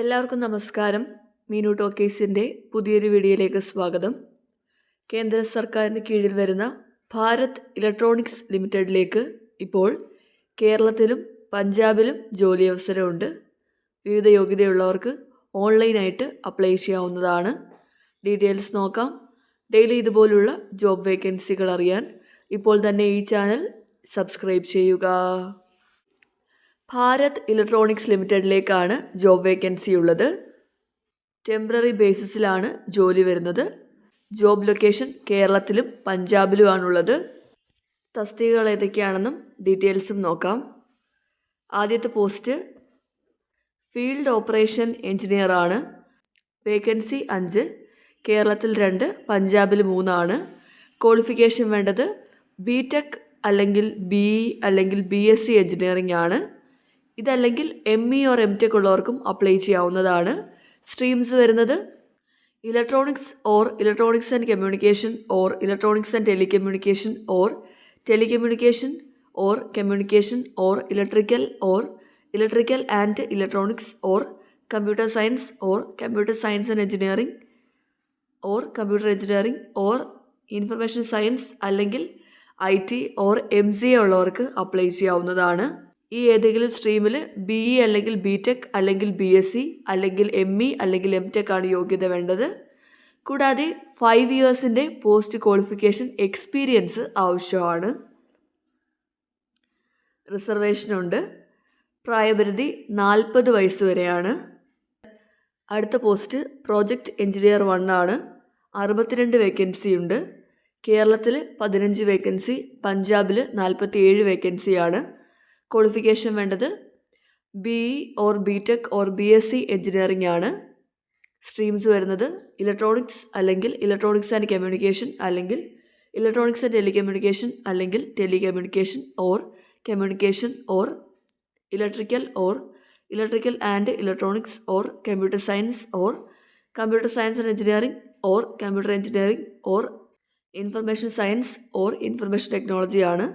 എല്ലാവർക്കും നമസ്കാരം. മീനു ടോക്കീസിൻ്റെ പുതിയൊരു വീഡിയോയിലേക്ക് സ്വാഗതം. കേന്ദ്ര സർക്കാരിന് കീഴിൽ വരുന്ന ഭാരത് ഇലക്ട്രോണിക്സ് ലിമിറ്റഡിലേക്ക് ഇപ്പോൾ കേരളത്തിലും പഞ്ചാബിലും ജോലി അവസരമുണ്ട്. വിവിധ യോഗ്യതയുള്ളവർക്ക് ഓൺലൈനായിട്ട് അപ്ലൈ ചെയ്യാവുന്നതാണ്. ഡീറ്റെയിൽസ് നോക്കാം. ഡെയിലി ഇതുപോലുള്ള ജോബ് വേക്കൻസികൾ അറിയാൻ ഇപ്പോൾ തന്നെ ഈ ചാനൽ സബ്സ്ക്രൈബ് ചെയ്യുക. ഭാരത് ഇലക്ട്രോണിക്സ് ലിമിറ്റഡിലേക്കാണ് ജോബ് വേക്കൻസി ഉള്ളത്. ടെമ്പററി ബേസിസിലാണ് ജോലി വരുന്നത്. ജോബ് ലൊക്കേഷൻ കേരളത്തിലും പഞ്ചാബിലുമാണുള്ളത്. തസ്തികകൾ ഏതൊക്കെയാണെന്നും ഡീറ്റെയിൽസും നോക്കാം. ആദ്യത്തെ പോസ്റ്റ് ഫീൽഡ് ഓപ്പറേഷൻ എഞ്ചിനീയർ ആണ്. വേക്കൻസി 5, കേരളത്തിൽ 2, പഞ്ചാബിൽ 3 ആണ്. ക്വാളിഫിക്കേഷൻ വേണ്ടത് BTech അല്ലെങ്കിൽ BE അല്ലെങ്കിൽ BSc എഞ്ചിനീയറിംഗ് ആണ്. ഇതല്ലെങ്കിൽ ME ഓർ MTech ഉള്ളവർക്കും അപ്ലൈ ചെയ്യാവുന്നതാണ്. സ്ട്രീംസ് വരുന്നത് electronics or electronics and communication or electronics and telecommunication or telecommunication or communication or electrical and electronics or computer science or computer science and engineering or computer engineering or information science അല്ലെങ്കിൽ IT or MCA ഉള്ളവർക്ക് apply ചെയ്യാവുന്നതാണ്. ഈ ഏതെങ്കിലും സ്ട്രീമിൽ BE അല്ലെങ്കിൽ BTech അല്ലെങ്കിൽ BSc അല്ലെങ്കിൽ ME അല്ലെങ്കിൽ MTech ആണ് യോഗ്യത വേണ്ടത്. കൂടാതെ 5 ഇയേഴ്സിൻ്റെ പോസ്റ്റ് ക്വാളിഫിക്കേഷൻ എക്സ്പീരിയൻസ് ആവശ്യമാണ്. റിസർവേഷനുണ്ട്. പ്രായപരിധി 40 വയസ്സ് വരെയാണ്. അടുത്ത പോസ്റ്റ് പ്രോജക്റ്റ് എഞ്ചിനീയർ 1 ആണ്. 62 വേക്കൻസി ഉണ്ട്. കേരളത്തിൽ 15 വേക്കൻസി, പഞ്ചാബിൽ 47 വേക്കൻസിയാണ്. ക്വാളിഫിക്കേഷൻ വേണ്ടത് BE or BTech or BSc engineering ആണ്. സ്ട്രീംസ് വരുന്നത് ഇലക്ട്രോണിക്സ് അല്ലെങ്കിൽ ഇലക്ട്രോണിക്സ് ആൻഡ് കമ്മ്യൂണിക്കേഷൻ അല്ലെങ്കിൽ ഇലക്ട്രോണിക്സ് ആൻഡ് ടെലികമ്മ്യൂണിക്കേഷൻ അല്ലെങ്കിൽ telecommunication or communication or electrical and electronics or computer science and engineering or computer engineering or information science or information technology ആണ്.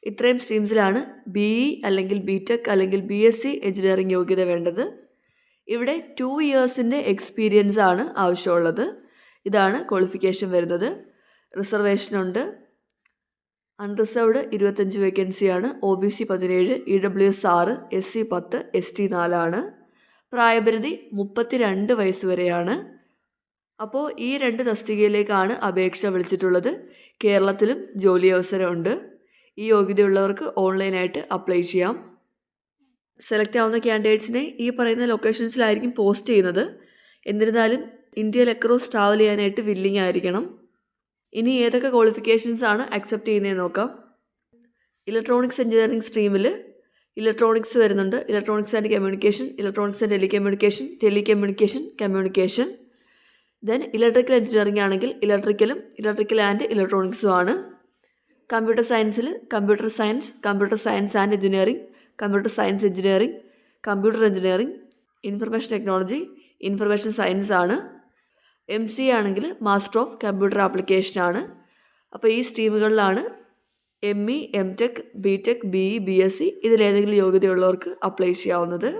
ഇത്രയും സ്ട്രീംസിലാണ് BE അല്ലെങ്കിൽ BTech അല്ലെങ്കിൽ BSc engineering യോഗ്യത വേണ്ടത്. ഇവിടെ 2 ഇയേഴ്സിൻ്റെ experience ആണ് ആവശ്യമുള്ളത്. ഇതാണ് ക്വാളിഫിക്കേഷൻ വരുന്നത്. റിസർവേഷനുണ്ട്. അൺറിസർവ്ഡ് 25 വേക്കൻസിയാണ്. OBC 17, EWS 6, SC 10, ST 4 ആണ്. പ്രായപരിധി 32 വയസ്സ് വരെയാണ്. അപ്പോൾ ഈ 2 തസ്തികയിലേക്കാണ് അപേക്ഷ വിളിച്ചിട്ടുള്ളത്. കേരളത്തിലും ജോലി അവസരമുണ്ട്. ഈ യോഗ്യതയുള്ളവർക്ക് ഓൺലൈനായിട്ട് അപ്ലൈ ചെയ്യാം. സെലക്ട് ആവുന്ന ക്യാൻഡിഡേറ്റ്സിനെ ഈ പറയുന്ന ലൊക്കേഷൻസിലായിരിക്കും പോസ്റ്റ് ചെയ്യുന്നത്. എന്നിരുന്നാലും ഇന്ത്യയിൽ അക്രോസ് ട്രാവൽ ചെയ്യാനായിട്ട് വില്ലിംഗ് ആയിരിക്കണം. ഇനി ഏതൊക്കെ ക്വാളിഫിക്കേഷൻസ് ആണ് അക്സെപ്റ്റ് ചെയ്യുന്നതെന്ന് നോക്കാം. ഇലക്ട്രോണിക്സ് എഞ്ചിനീയറിംഗ് സ്ട്രീമിൽ ഇലക്ട്രോണിക്സ് വരുന്നുണ്ട്. Electronics and communication, electronics and communication. Then electrical engineering ആണെങ്കിൽ ഇലക്ട്രിക്കൽ ആൻഡ് ഇലക്ട്രോണിക്സും ആണ്. കമ്പ്യൂട്ടർ സയൻസിൽ computer science and engineering, computer science engineering, computer engineering, information technology, information science ആണ്. MCA ആണെങ്കിൽ master of computer application ആണ്. അപ്പോൾ ഈ സ്ട്രീമുകളിലാണ് ME, MTech, BTech, BE, BSc ഇതിലേതെങ്കിലും യോഗ്യതയുള്ളവർക്ക് apply ചെയ്യാവുന്നത്.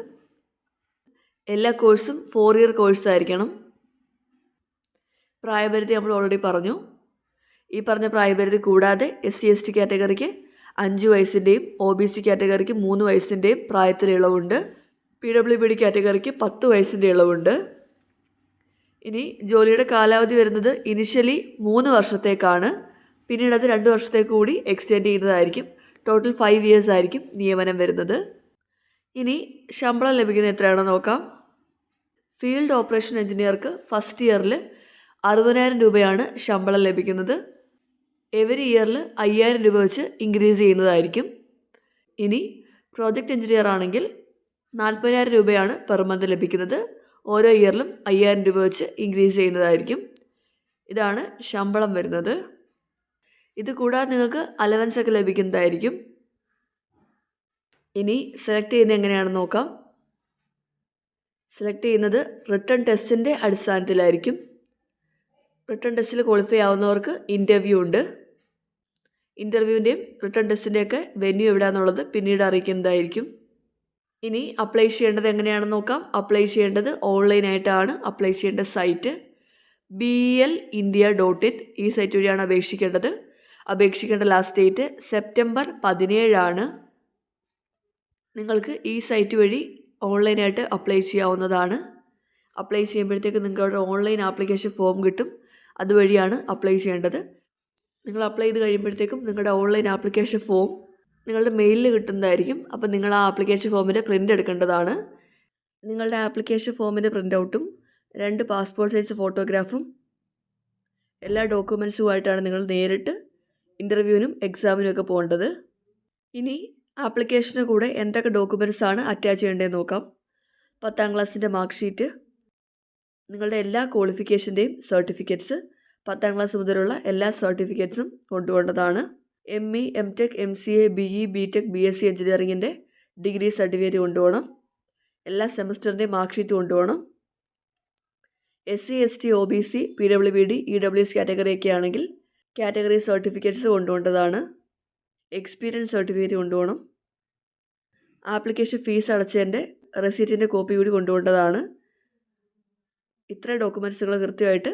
എല്ലാ കോഴ്സും 4 ഇയർ കോഴ്സ് ആയിരിക്കണം. പ്രായപരിധി നമ്മൾ ഓൾറെഡി പറഞ്ഞു. ഈ പറഞ്ഞ പ്രായപരിധി കൂടാതെ SC ST കാറ്റഗറിക്ക് 5 വയസ്സിൻ്റെയും OBC കാറ്റഗറിക്ക് 3 വയസ്സിൻ്റെയും പ്രായത്തിൽ ഇളവുണ്ട്. PWBD കാറ്റഗറിക്ക് 10 വയസ്സിൻ്റെ ഇളവുണ്ട്. ഇനി ജോലിയുടെ കാലാവധി വരുന്നത് ഇനിഷ്യലി 3 വർഷത്തേക്കാണ്. പിന്നീട് അത് 2 വർഷത്തേക്ക് കൂടി എക്സ്റ്റെൻഡ് ചെയ്യുന്നതായിരിക്കും. ടോട്ടൽ 5 ഇയേഴ്സ് ആയിരിക്കും നിയമനം വരുന്നത്. ഇനി ശമ്പളം ലഭിക്കുന്നത് എത്രയാണെന്ന് നോക്കാം. ഫീൽഡ് ഓപ്പറേഷൻ എഞ്ചിനീയർക്ക് ഫസ്റ്റ് ഇയറിൽ 60,000 രൂപയാണ് ശമ്പളം ലഭിക്കുന്നത്. എവരി ഇയറിൽ 5,000 രൂപ വെച്ച് ഇൻക്രീസ് ചെയ്യുന്നതായിരിക്കും. ഇനി പ്രോജക്റ്റ് എഞ്ചിനീയർ ആണെങ്കിൽ 40,000 രൂപയാണ് പെർ മന്ത് ലഭിക്കുന്നത്. ഓരോ ഇയറിലും 5,000 രൂപ വെച്ച് ഇൻക്രീസ് ചെയ്യുന്നതായിരിക്കും. ഇതാണ് ശമ്പളം വരുന്നത്. ഇത് കൂടാതെ നിങ്ങൾക്ക് അലവൻസ് ഒക്കെ ലഭിക്കുന്നതായിരിക്കും. ഇനി സെലക്ട് ചെയ്യുന്നത് എങ്ങനെയാണെന്ന് നോക്കാം. സെലക്ട് ചെയ്യുന്നത് റിട്ടൺ ടെസ്റ്റിൻ്റെ അടിസ്ഥാനത്തിലായിരിക്കും. റിട്ടൺ ടെസ്റ്റിൽ ക്വാളിഫൈ ആവുന്നവർക്ക് ഇൻ്റർവ്യൂ ഉണ്ട്. ഇൻ്റർവ്യൂവിൻ്റെയും റിട്ടൺ ടെസ്റ്റിൻ്റെയൊക്കെ വെന്യൂ എവിടെയാണെന്നുള്ളത് പിന്നീട് അറിയിക്കുന്നതായിരിക്കും. ഇനി അപ്ലൈ ചെയ്യേണ്ടത് എങ്ങനെയാണെന്ന് നോക്കാം. അപ്ലൈ ചെയ്യേണ്ടത് ഓൺലൈനായിട്ടാണ്. അപ്ലൈ ചെയ്യേണ്ട സൈറ്റ് BLindia.in. ഈ സൈറ്റ് വഴിയാണ് അപേക്ഷിക്കേണ്ടത്. അപേക്ഷിക്കേണ്ട ലാസ്റ്റ് ഡേറ്റ് സെപ്റ്റംബർ 17 നിങ്ങൾക്ക് ഈ സൈറ്റ് വഴി ഓൺലൈനായിട്ട് അപ്ലൈ ചെയ്യാവുന്നതാണ്. അപ്ലൈ ചെയ്യുമ്പോഴത്തേക്ക് നിങ്ങളുടെ ഓൺലൈൻ ആപ്ലിക്കേഷൻ ഫോം കിട്ടും. അതുവഴിയാണ് അപ്ലൈ ചെയ്യേണ്ടത്. നിങ്ങൾ അപ്ലൈ ചെയ്ത് കഴിയുമ്പോഴത്തേക്കും നിങ്ങളുടെ ഓൺലൈൻ ആപ്ലിക്കേഷൻ ഫോം നിങ്ങളുടെ മെയിലിൽ കിട്ടുന്നതായിരിക്കും. അപ്പോൾ നിങ്ങൾ ആ ആപ്ലിക്കേഷൻ ഫോമിൻ്റെ പ്രിൻ്റ് എടുക്കേണ്ടതാണ്. നിങ്ങളുടെ ആപ്ലിക്കേഷൻ ഫോമിൻ്റെ പ്രിൻ്റ് ഔട്ടും 2 പാസ്പോർട്ട് സൈസ് ഫോട്ടോഗ്രാഫും എല്ലാ ഡോക്യുമെൻസുമായിട്ടാണ് നിങ്ങൾ നേരിട്ട് ഇൻ്റർവ്യൂവിനും എക്സാമിനും ഒക്കെ പോകേണ്ടത്. ഇനി ആപ്ലിക്കേഷന് കൂടെ എന്തൊക്കെ ഡോക്യുമെൻറ്റ്സാണ് അറ്റാച്ച് ചെയ്യേണ്ടതെന്ന് നോക്കാം. 10ാം ക്ലാസ്സിൻ്റെ മാർക്ക് ഷീറ്റ്, നിങ്ങളുടെ എല്ലാ ക്വാളിഫിക്കേഷൻ്റെയും സർട്ടിഫിക്കറ്റ്സ്, 10ാം ക്ലാസ് മുതലുള്ള എല്ലാ സർട്ടിഫിക്കറ്റ്സും കൊണ്ടുപോകേണ്ടതാണ്. ME, MTech, MCA, BE, BTech, BSc എഞ്ചിനീയറിങ്ങിൻ്റെ ഡിഗ്രി സർട്ടിഫിക്കറ്റ് കൊണ്ടുപോകണം. എല്ലാ സെമസ്റ്ററിൻ്റെയും മാർക്ക് ഷീറ്റ് കൊണ്ടുപോകണം. SC, ST, OBC, PWD, EWS കാറ്റഗറിയൊക്കെ ആണെങ്കിൽ കാറ്റഗറി സർട്ടിഫിക്കറ്റ്സ് കൊണ്ടുപോകേണ്ടതാണ്. എക്സ്പീരിയൻസ് സർട്ടിഫിക്കറ്റ് കൊണ്ടുപോകണം. ആപ്ലിക്കേഷൻ ഫീസ് അടച്ചതിൻ്റെ റെസീറ്റിൻ്റെ കോപ്പി കൂടി കൊണ്ടുപോകേണ്ടതാണ്. ഇത്ര ഡോക്യുമെൻറ്റ്സുകൾ കൃത്യമായിട്ട്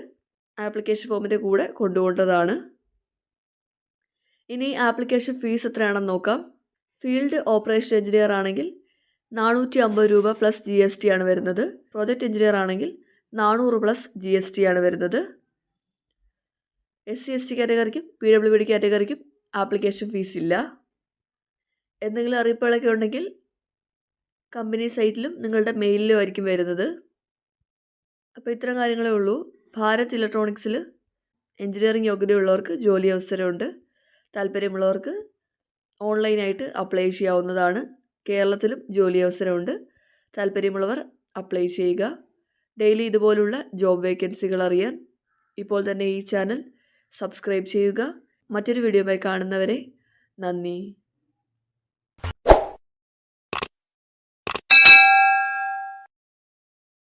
ആപ്ലിക്കേഷൻ ഫോമിൻ്റെ കൂടെ കൊണ്ടുപോകേണ്ടതാണ്. ഇനി ആപ്ലിക്കേഷൻ ഫീസ് എത്രയാണെന്ന് നോക്കാം. ഫീൽഡ് ഓപ്പറേഷൻ എഞ്ചിനീയർ ആണെങ്കിൽ 450 രൂപ പ്ലസ് GST ആണ് വരുന്നത്. പ്രോജക്റ്റ് എഞ്ചിനീയർ ആണെങ്കിൽ 400 പ്ലസ് GST ആണ് വരുന്നത്. SC, ST കാറ്റഗറിക്കും PWD കാറ്റഗറിക്കും ആപ്ലിക്കേഷൻ ഫീസ് ഇല്ല. എന്തെങ്കിലും അറിയിപ്പുകളൊക്കെ ഉണ്ടെങ്കിൽ കമ്പനി സൈറ്റിലും നിങ്ങളുടെ മെയിലിലും ആയിരിക്കും വരുന്നത്. അപ്പോൾ ഇത്തരം കാര്യങ്ങളേ ഉള്ളൂ. ഭാരത് ഇലക്ട്രോണിക്സിൽ എഞ്ചിനീയറിംഗ് യോഗ്യതയുള്ളവർക്ക് ജോലി അവസരമുണ്ട്. താല്പര്യമുള്ളവർക്ക് ഓൺലൈനായിട്ട് അപ്ലൈ ചെയ്യാവുന്നതാണ്. കേരളത്തിലും ജോലി അവസരമുണ്ട്. താല്പര്യമുള്ളവർ അപ്ലൈ ചെയ്യുക. ഡെയിലി ഇതുപോലുള്ള ജോബ് വേക്കൻസികൾ അറിയാൻ ഇപ്പോൾ തന്നെ ഈ ചാനൽ സബ്സ്ക്രൈബ് ചെയ്യുക. മറ്റൊരു വീഡിയോയുമായി കാണുന്നവരെ നന്ദി.